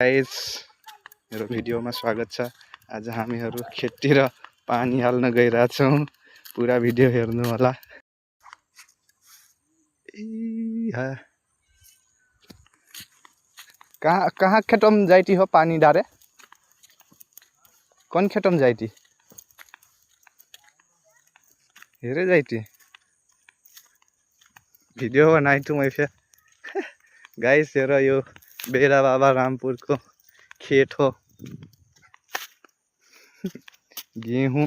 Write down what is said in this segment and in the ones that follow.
Guys मेरो भिडियोमा स्वागत छ। आज हामीहरू खेततिर पानी हाल्न गइरहेछौँ। पुरा भिडियो हेर्नु होला। कहाँ खेतम जाइती हो पानी डारे? कौन खेतम जाइती? हेरे जाइती भिडियो बनाई तू मैं फिर गाइस हेर यो बेरा बाबा रामपुर को खेत हो। गेहूं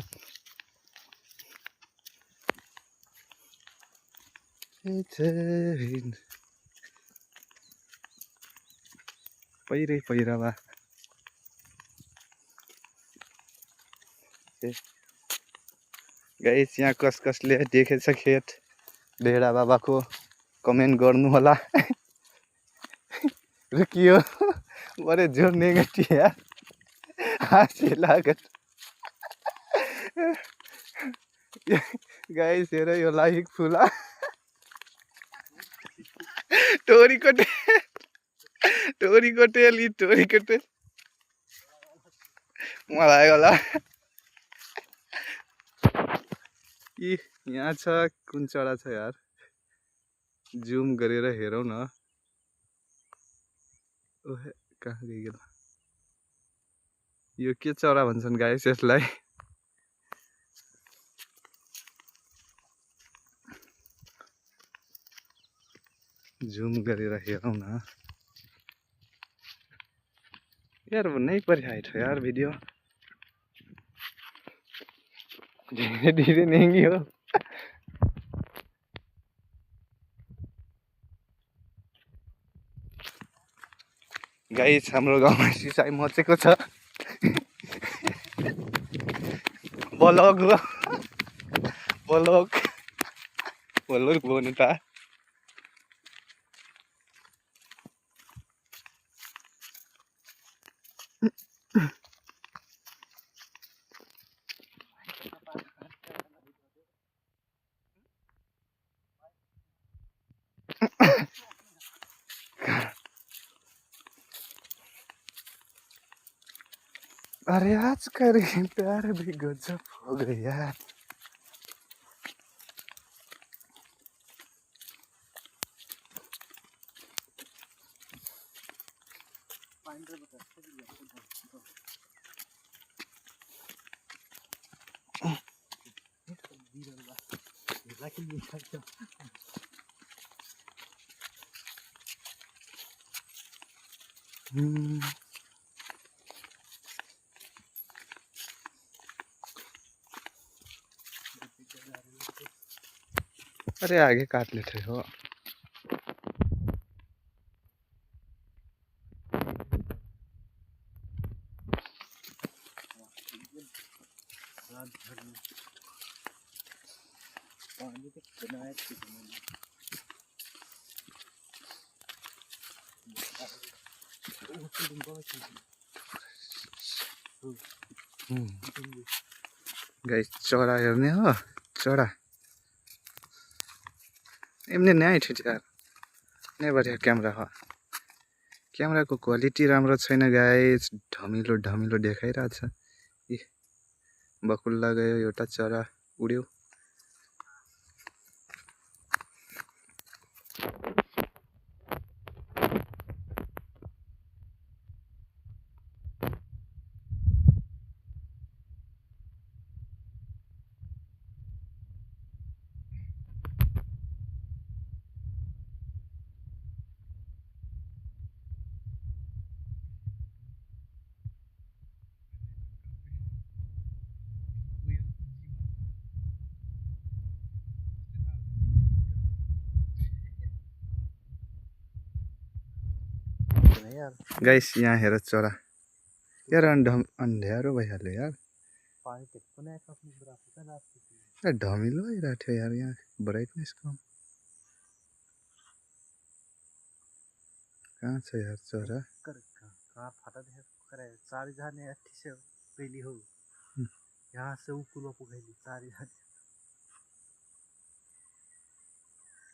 पहिरा बा गाइस यहाँ कस कसले देखेछ खेत बेरा बाबा को कमेन्ट गर्नु होला। रुकियो बड़े जोर नेगेटिभ यार हाँसी लागत। गाइस हेर यो लाइक फुला टोरीको तेल मलाई होला कि यहाँ छ कुन चरा छ यार जुम गरेर हेरौँ न। ओहे कहाँ गइगयो यो के चरा भन्छन् गाइस यसलाई? जुम गरेर हेरौँ न यार। नहीं परिहाइठो यार भिडियो धीरे धीरे नहीं हो। गाइस हाम्रो गाउँमा सिसाई मचेको छ। ब्लग भन्नु त अरे आज का प्यार भी गजब हो गया। अरे आगे काट लेते हो। गाइस चरा हेर्ने हो चरा एमने न्याय छ यार। नै बढिया क्यामेरा हो। क्यामेराको क्वालिटी राम्रो छैन गाइस। ढमिलो देखाइरहेछ। बकुल्ला गयो एउटा चरा उड्यो। गाइस यहाँ हेर चरा यार अन्ध्यारो भइहाल्यो यार। ढमिलो आइरहेको थियो यार। यहाँ ब्राइटनेस कम कहाँ छ यार चरा?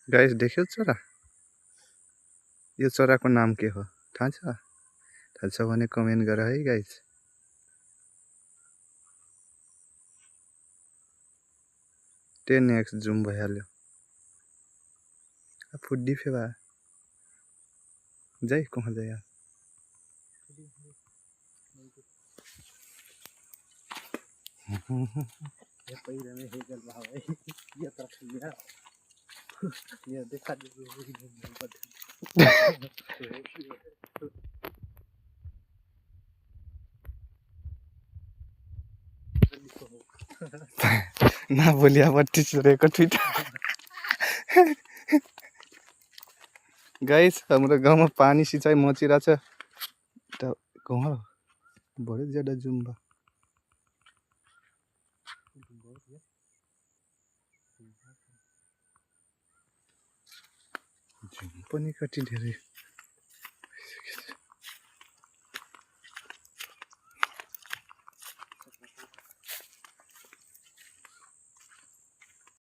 गाइस देख्यो चरा? यो चराको नाम के हो थाहा छ? थाहा छ भने कमेन्ट गर है गाइस। टेन एक्स जुम भइहाल्यो। फुड्डी फेवा जाइ कहाँ जाइ यार। ना बोलिया बत्ती सुरेको ट्विट। गाइस हाम्रो गाउँमा पानी सिँचाइ मचिरहेछ त कहाँ बढी ज्यादा जुम भयो। जुम पनि कति धेरै